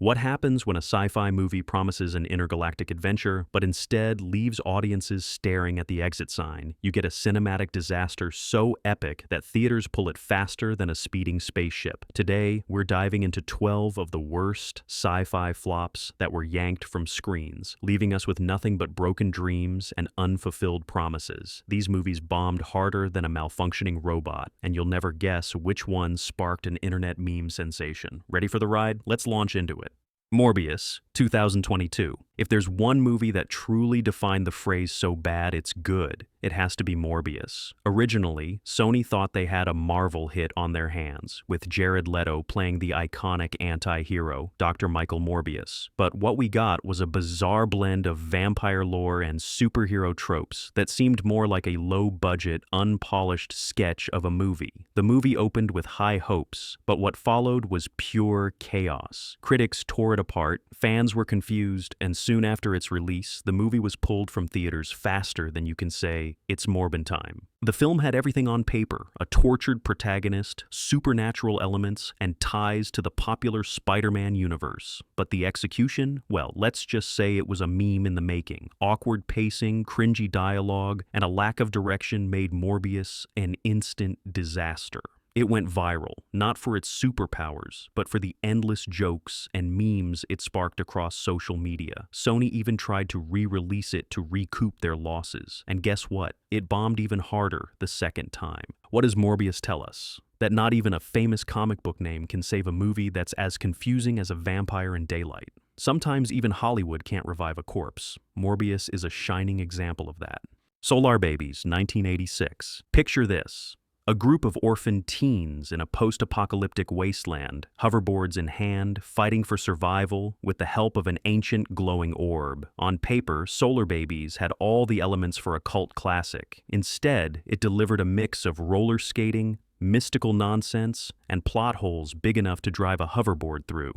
What happens when a sci-fi movie promises an intergalactic adventure, but instead leaves audiences staring at the exit sign? You get a cinematic disaster so epic that theaters pull it faster than a speeding spaceship. Today, we're diving into 12 of the worst sci-fi flops that were yanked from screens, leaving us with nothing but broken dreams and unfulfilled promises. These movies bombed harder than a malfunctioning robot, and you'll never guess which one sparked an internet meme sensation. Ready for the ride? Let's launch into it. Morbius, 2022. If there's one movie that truly defined the phrase "so bad it's good," it has to be Morbius. Originally, Sony thought they had a Marvel hit on their hands, with Jared Leto playing the iconic anti-hero, Dr. Michael Morbius. But what we got was a bizarre blend of vampire lore and superhero tropes that seemed more like a low-budget, unpolished sketch of a movie. The movie opened with high hopes, but what followed was pure chaos. Critics tore it apart, fans were confused, and soon after its release, the movie was pulled from theaters faster than you can say, "It's Morbin time." The film had everything on paper: a tortured protagonist, supernatural elements, and ties to the popular Spider-Man universe. But the execution? Well, let's just say it was a meme in the making. Awkward pacing, cringy dialogue, and a lack of direction made Morbius an instant disaster. It went viral, not for its superpowers, but for the endless jokes and memes it sparked across social media. Sony even tried to re-release it to recoup their losses. And guess what? It bombed even harder the second time. What does Morbius tell us? That not even a famous comic book name can save a movie that's as confusing as a vampire in daylight. Sometimes even Hollywood can't revive a corpse. Morbius is a shining example of that. Solar Babies, 1986. Picture this. A group of orphaned teens in a post-apocalyptic wasteland, hoverboards in hand, fighting for survival with the help of an ancient glowing orb. On paper, Solar Babies had all the elements for a cult classic. Instead, it delivered a mix of roller skating, mystical nonsense, and plot holes big enough to drive a hoverboard through.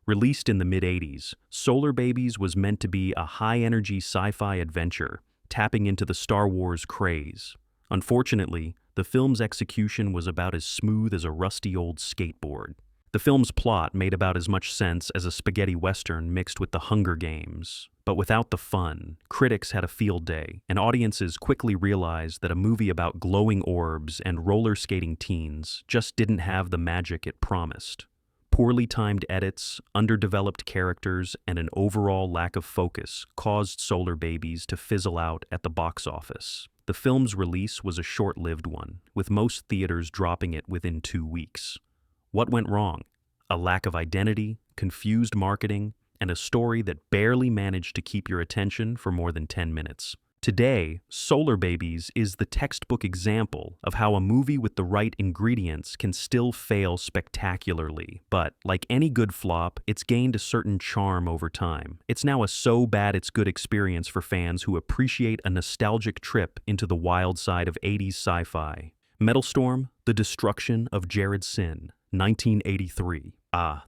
Released in the mid-80s, Solar Babies was meant to be a high-energy sci-fi adventure, tapping into the Star Wars craze. Unfortunately, the film's execution was about as smooth as a rusty old skateboard. The film's plot made about as much sense as a spaghetti western mixed with the Hunger Games. But without the fun, critics had a field day, and audiences quickly realized that a movie about glowing orbs and roller skating teens just didn't have the magic it promised. Poorly timed edits, underdeveloped characters, and an overall lack of focus caused Solar Babies to fizzle out at the box office. The film's release was a short-lived one, with most theaters dropping it within 2 weeks. What went wrong? A lack of identity, confused marketing, and a story that barely managed to keep your attention for more than 10 minutes. Today, Solar Babies is the textbook example of how a movie with the right ingredients can still fail spectacularly. But, like any good flop, it's gained a certain charm over time. It's now a so bad it's good experience for fans who appreciate a nostalgic trip into the wild side of 80s sci-fi. Metalstorm, The Destruction of Jared Sin, 1983.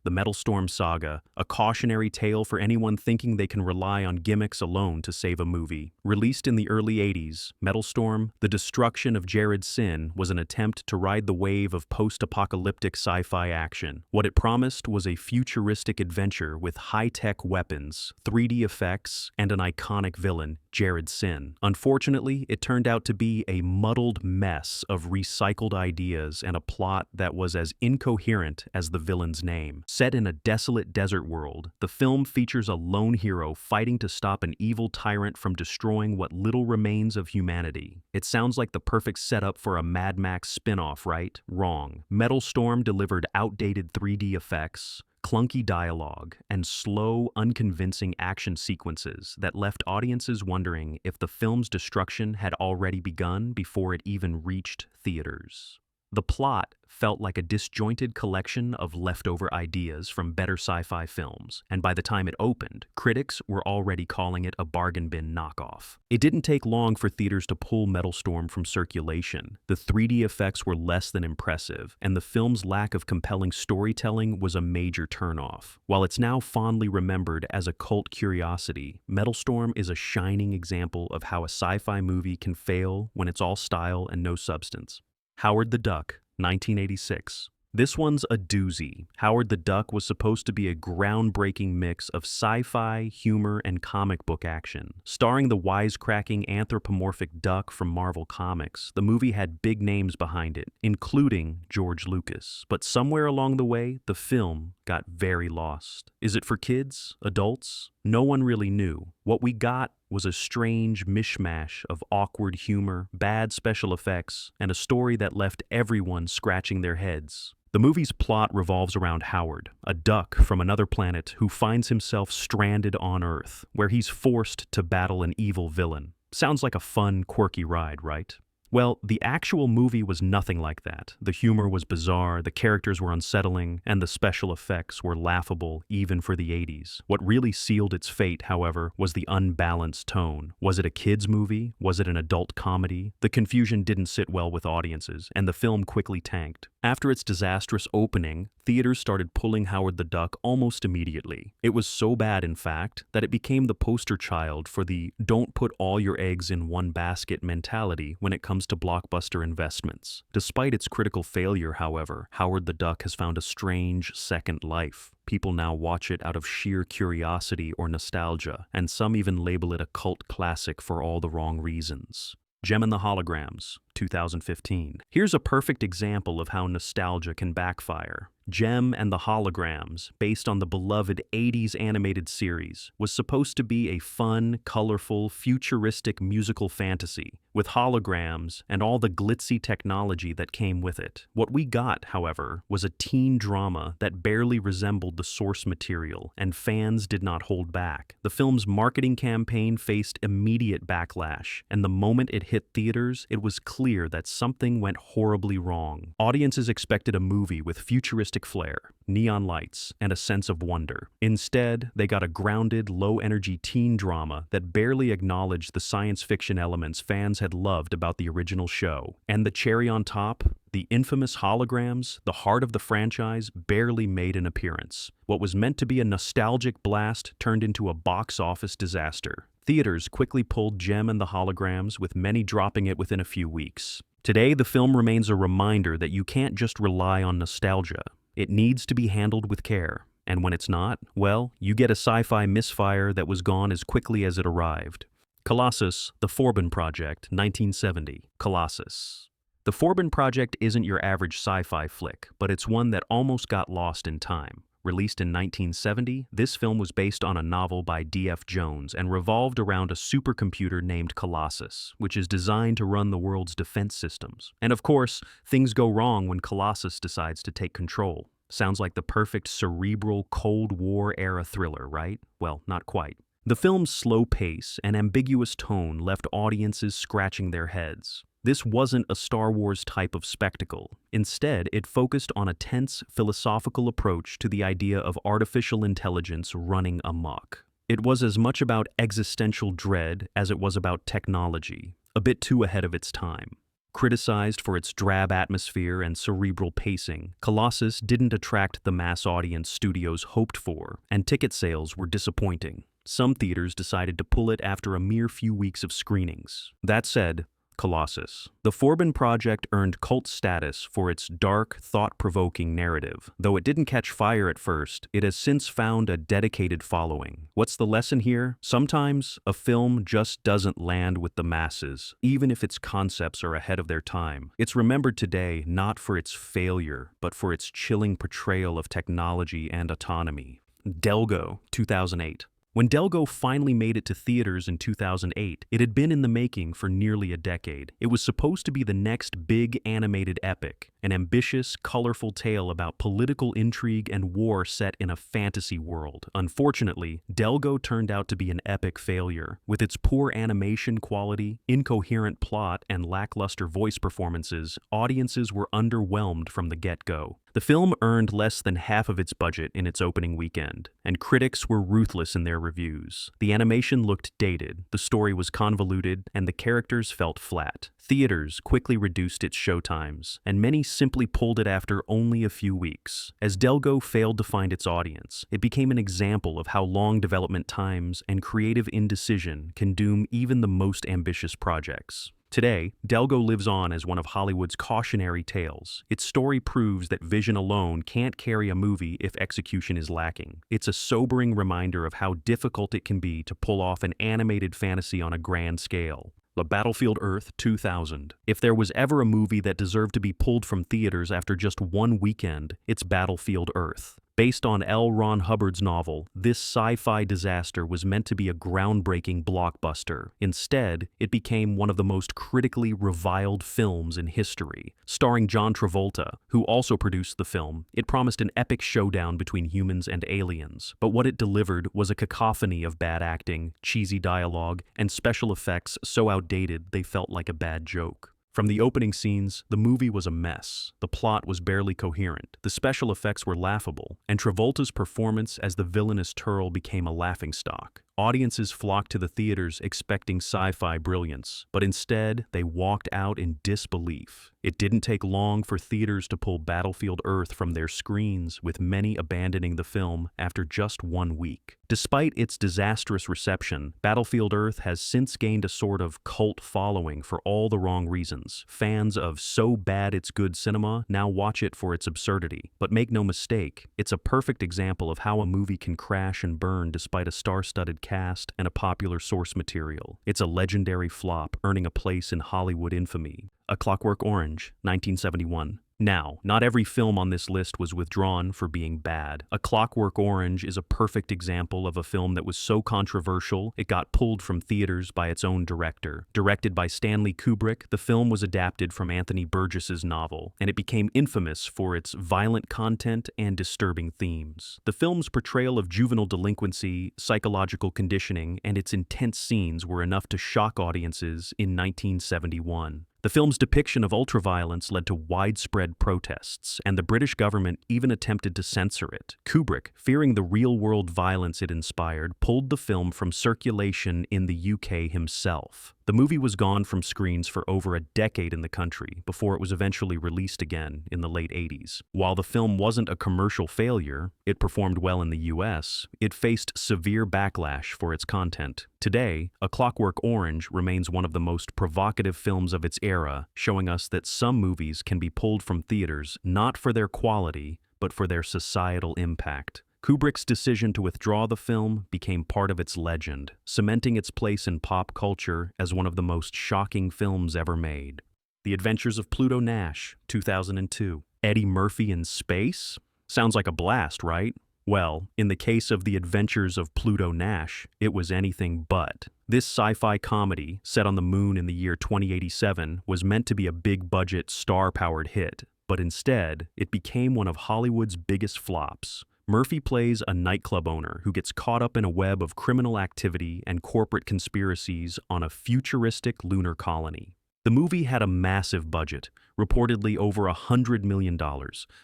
The Metalstorm saga, a cautionary tale for anyone thinking they can rely on gimmicks alone to save a movie. Released in the early 80s, Metalstorm, The Destruction of Jared Sin was an attempt to ride the wave of post-apocalyptic sci-fi action. What it promised was a futuristic adventure with high-tech weapons, 3D effects, and an iconic villain, Jared Sin. Unfortunately, it turned out to be a muddled mess of recycled ideas and a plot that was as incoherent as the villain's name. Set in a desolate desert world, the film features a lone hero fighting to stop an evil tyrant from destroying what little remains of humanity. It sounds like the perfect setup for a Mad Max spin-off, right? Wrong. Metalstorm delivered outdated 3D effects, clunky dialogue, and slow, unconvincing action sequences that left audiences wondering if the film's destruction had already begun before it even reached theaters. The plot felt like a disjointed collection of leftover ideas from better sci-fi films, and by the time it opened, critics were already calling it a bargain bin knockoff. It didn't take long for theaters to pull Metalstorm from circulation. The 3D effects were less than impressive, and the film's lack of compelling storytelling was a major turnoff. While it's now fondly remembered as a cult curiosity, Metalstorm is a shining example of how a sci-fi movie can fail when it's all style and no substance. Howard the Duck, 1986. This one's a doozy. Howard the Duck was supposed to be a groundbreaking mix of sci-fi, humor, and comic book action. Starring the wisecracking anthropomorphic duck from Marvel Comics, the movie had big names behind it, including George Lucas. But somewhere along the way, the film got very lost. Is it for kids? Adults? No one really knew. What we got was a strange mishmash of awkward humor, bad special effects, and a story that left everyone scratching their heads. The movie's plot revolves around Howard, a duck from another planet who finds himself stranded on Earth, where he's forced to battle an evil villain. Sounds like a fun, quirky ride, right? Well, the actual movie was nothing like that. The humor was bizarre, the characters were unsettling, and the special effects were laughable even for the 80s. What really sealed its fate, however, was the unbalanced tone. Was it a kids' movie? Was it an adult comedy? The confusion didn't sit well with audiences, and the film quickly tanked. After its disastrous opening, theaters started pulling Howard the Duck almost immediately. It was so bad, in fact, that it became the poster child for the "don't put all your eggs in one basket" mentality when it comes to blockbuster investments. Despite its critical failure, however, Howard the Duck has found a strange second life. People now watch it out of sheer curiosity or nostalgia, and some even label it a cult classic for all the wrong reasons. Jem and the Holograms, 2015. Here's a perfect example of how nostalgia can backfire. Jem and the Holograms, based on the beloved 80s animated series, was supposed to be a fun, colorful, futuristic musical fantasy, with holograms and all the glitzy technology that came with it. What we got, however, was a teen drama that barely resembled the source material, and fans did not hold back. The film's marketing campaign faced immediate backlash, and the moment it hit theaters, it was clear that something went horribly wrong. Audiences expected a movie with futuristic flair, neon lights, and a sense of wonder. Instead, they got a grounded, low-energy teen drama that barely acknowledged the science fiction elements fans had loved about the original show. And the cherry on top, the infamous holograms, the heart of the franchise, barely made an appearance. What was meant to be a nostalgic blast turned into a box office disaster. Theaters quickly pulled Jem and the Holograms, with many dropping it within a few weeks. Today, the film remains a reminder that you can't just rely on nostalgia. It needs to be handled with care. And when it's not, well, you get a sci-fi misfire that was gone as quickly as it arrived. Colossus, The Forbin Project, 1970. Colossus. The Forbin Project isn't your average sci-fi flick, but it's one that almost got lost in time. Released in 1970, this film was based on a novel by D.F. Jones and revolved around a supercomputer named Colossus, which is designed to run the world's defense systems. And of course, things go wrong when Colossus decides to take control. Sounds like the perfect cerebral Cold War-era thriller, right? Well, not quite. The film's slow pace and ambiguous tone left audiences scratching their heads. This wasn't a Star Wars type of spectacle. Instead, it focused on a tense, philosophical approach to the idea of artificial intelligence running amok. It was as much about existential dread as it was about technology, a bit too ahead of its time. Criticized for its drab atmosphere and cerebral pacing, Colossus didn't attract the mass audience studios hoped for, and ticket sales were disappointing. Some theaters decided to pull it after a mere few weeks of screenings. That said, Colossus. The Forbin Project earned cult status for its dark, thought-provoking narrative. Though it didn't catch fire at first, it has since found a dedicated following. What's the lesson here? Sometimes, a film just doesn't land with the masses, even if its concepts are ahead of their time. It's remembered today not for its failure, but for its chilling portrayal of technology and autonomy. Delgo, 2008. When Delgo finally made it to theaters in 2008, it had been in the making for nearly a decade. It was supposed to be the next big animated epic, an ambitious, colorful tale about political intrigue and war set in a fantasy world. Unfortunately, Delgo turned out to be an epic failure. With its poor animation quality, incoherent plot, and lackluster voice performances, audiences were underwhelmed from the get-go. The film earned less than half of its budget in its opening weekend, and critics were ruthless in their reviews. The animation looked dated, the story was convoluted, and the characters felt flat. Theaters quickly reduced its showtimes, and many simply pulled it after only a few weeks. As Delgo failed to find its audience, it became an example of how long development times and creative indecision can doom even the most ambitious projects. Today, Delgo lives on as one of Hollywood's cautionary tales. Its story proves that vision alone can't carry a movie if execution is lacking. It's a sobering reminder of how difficult it can be to pull off an animated fantasy on a grand scale. The Battlefield Earth 2000. If there was ever a movie that deserved to be pulled from theaters after just one weekend, it's Battlefield Earth. Based on L. Ron Hubbard's novel, this sci-fi disaster was meant to be a groundbreaking blockbuster. Instead, it became one of the most critically reviled films in history. Starring John Travolta, who also produced the film, it promised an epic showdown between humans and aliens. But what it delivered was a cacophony of bad acting, cheesy dialogue, and special effects so outdated they felt like a bad joke. From the opening scenes, the movie was a mess. The plot was barely coherent, the special effects were laughable, and Travolta's performance as the villainous Turl became a laughingstock. Audiences flocked to the theaters expecting sci-fi brilliance, but instead, they walked out in disbelief. It didn't take long for theaters to pull Battlefield Earth from their screens, with many abandoning the film after just 1 week. Despite its disastrous reception, Battlefield Earth has since gained a sort of cult following for all the wrong reasons. Fans of so bad it's good cinema now watch it for its absurdity. But make no mistake, it's a perfect example of how a movie can crash and burn despite a star-studded cast and a popular source material. It's a legendary flop, earning a place in Hollywood infamy. A Clockwork Orange, 1971. Now, not every film on this list was withdrawn for being bad. A Clockwork Orange is a perfect example of a film that was so controversial it got pulled from theaters by its own director. Directed by Stanley Kubrick, the film was adapted from Anthony Burgess's novel, and it became infamous for its violent content and disturbing themes. The film's portrayal of juvenile delinquency, psychological conditioning, and its intense scenes were enough to shock audiences in 1971. The film's depiction of ultraviolence led to widespread protests, and the British government even attempted to censor it. Kubrick, fearing the real-world violence it inspired, pulled the film from circulation in the UK himself. The movie was gone from screens for over a decade in the country before it was eventually released again in the late 80s. While the film wasn't a commercial failure, it performed well in the US, it faced severe backlash for its content. Today, A Clockwork Orange remains one of the most provocative films of its era, showing us that some movies can be pulled from theaters not for their quality, but for their societal impact. Kubrick's decision to withdraw the film became part of its legend, cementing its place in pop culture as one of the most shocking films ever made. The Adventures of Pluto Nash, 2002. Eddie Murphy in space? Sounds like a blast, right? Well, in the case of The Adventures of Pluto Nash, it was anything but. This sci-fi comedy, set on the moon in the year 2087, was meant to be a big-budget, star-powered hit, but instead, it became one of Hollywood's biggest flops. Murphy plays a nightclub owner who gets caught up in a web of criminal activity and corporate conspiracies on a futuristic lunar colony. The movie had a massive budget, reportedly over $100 million,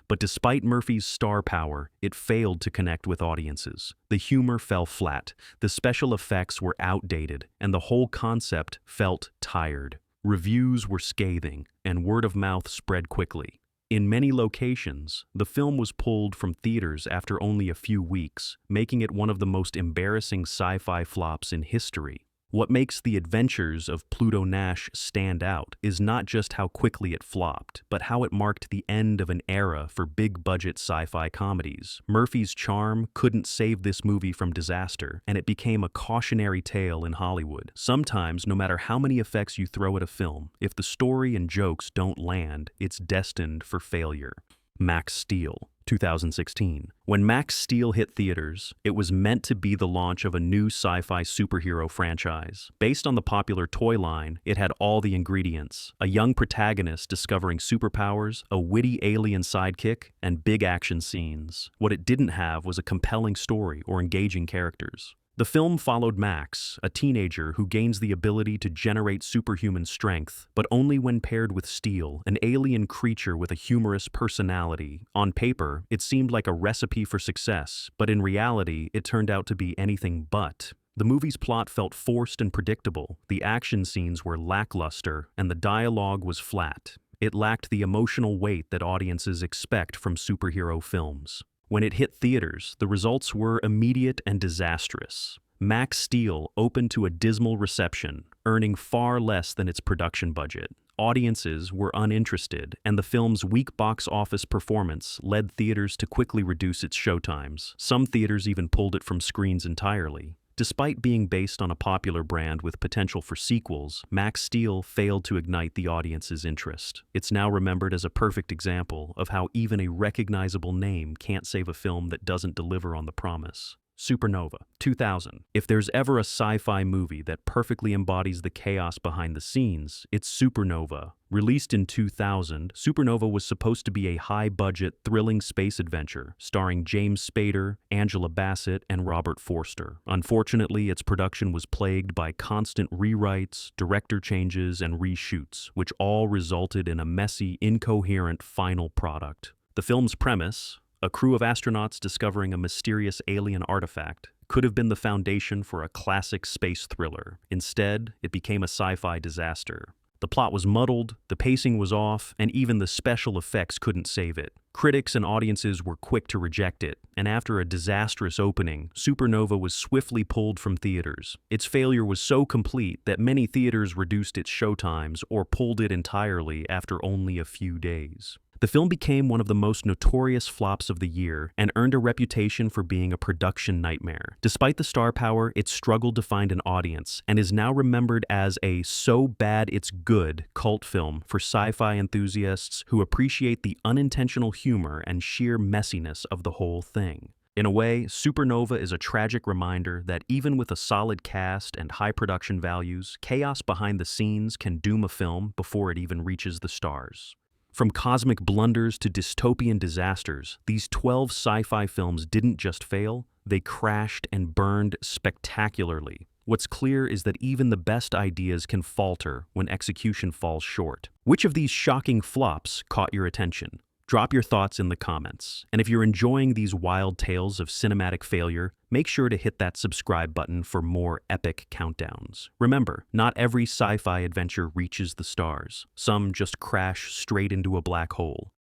but despite Murphy's star power, it failed to connect with audiences. The humor fell flat, the special effects were outdated, and the whole concept felt tired. Reviews were scathing, and word of mouth spread quickly. In many locations, the film was pulled from theaters after only a few weeks, making it one of the most embarrassing sci-fi flops in history. What makes The Adventures of Pluto Nash stand out is not just how quickly it flopped, but how it marked the end of an era for big-budget sci-fi comedies. Murphy's charm couldn't save this movie from disaster, and it became a cautionary tale in Hollywood. Sometimes, no matter how many effects you throw at a film, if the story and jokes don't land, it's destined for failure. Max Steel, 2016. When Max Steel hit theaters, it was meant to be the launch of a new sci-fi superhero franchise. Based on the popular toy line, it had all the ingredients: a young protagonist discovering superpowers, a witty alien sidekick, and big action scenes. What it didn't have was a compelling story or engaging characters. The film followed Max, a teenager who gains the ability to generate superhuman strength, but only when paired with Steel, an alien creature with a humorous personality. On paper, it seemed like a recipe for success, but in reality, it turned out to be anything but. The movie's plot felt forced and predictable, the action scenes were lackluster, and the dialogue was flat. It lacked the emotional weight that audiences expect from superhero films. When it hit theaters, the results were immediate and disastrous. Max Steel opened to a dismal reception, earning far less than its production budget. Audiences were uninterested, and the film's weak box office performance led theaters to quickly reduce its showtimes. Some theaters even pulled it from screens entirely. Despite being based on a popular brand with potential for sequels, Max Steel failed to ignite the audience's interest. It's now remembered as a perfect example of how even a recognizable name can't save a film that doesn't deliver on the promise. Supernova, 2000. If there's ever a sci-fi movie that perfectly embodies the chaos behind the scenes, it's Supernova. Released in 2000, Supernova was supposed to be a high-budget, thrilling space adventure starring James Spader, Angela Bassett, and Robert Forster. Unfortunately, its production was plagued by constant rewrites, director changes, and reshoots, which all resulted in a messy, incoherent final product. The film's premise, a crew of astronauts discovering a mysterious alien artifact, could have been the foundation for a classic space thriller. Instead, it became a sci-fi disaster. The plot was muddled, the pacing was off, and even the special effects couldn't save it. Critics and audiences were quick to reject it, and after a disastrous opening, Supernova was swiftly pulled from theaters. Its failure was so complete that many theaters reduced its showtimes or pulled it entirely after only a few days. The film became one of the most notorious flops of the year and earned a reputation for being a production nightmare. Despite the star power, it struggled to find an audience and is now remembered as a so bad it's good cult film for sci-fi enthusiasts who appreciate the unintentional humor and sheer messiness of the whole thing. In a way, Supernova is a tragic reminder that even with a solid cast and high production values, chaos behind the scenes can doom a film before it even reaches the stars. From cosmic blunders to dystopian disasters, these 12 sci-fi films didn't just fail, they crashed and burned spectacularly. What's clear is that even the best ideas can falter when execution falls short. Which of these shocking flops caught your attention? Drop your thoughts in the comments. And if you're enjoying these wild tales of cinematic failure, make sure to hit that subscribe button for more epic countdowns. Remember, not every sci-fi adventure reaches the stars. Some just crash straight into a black hole.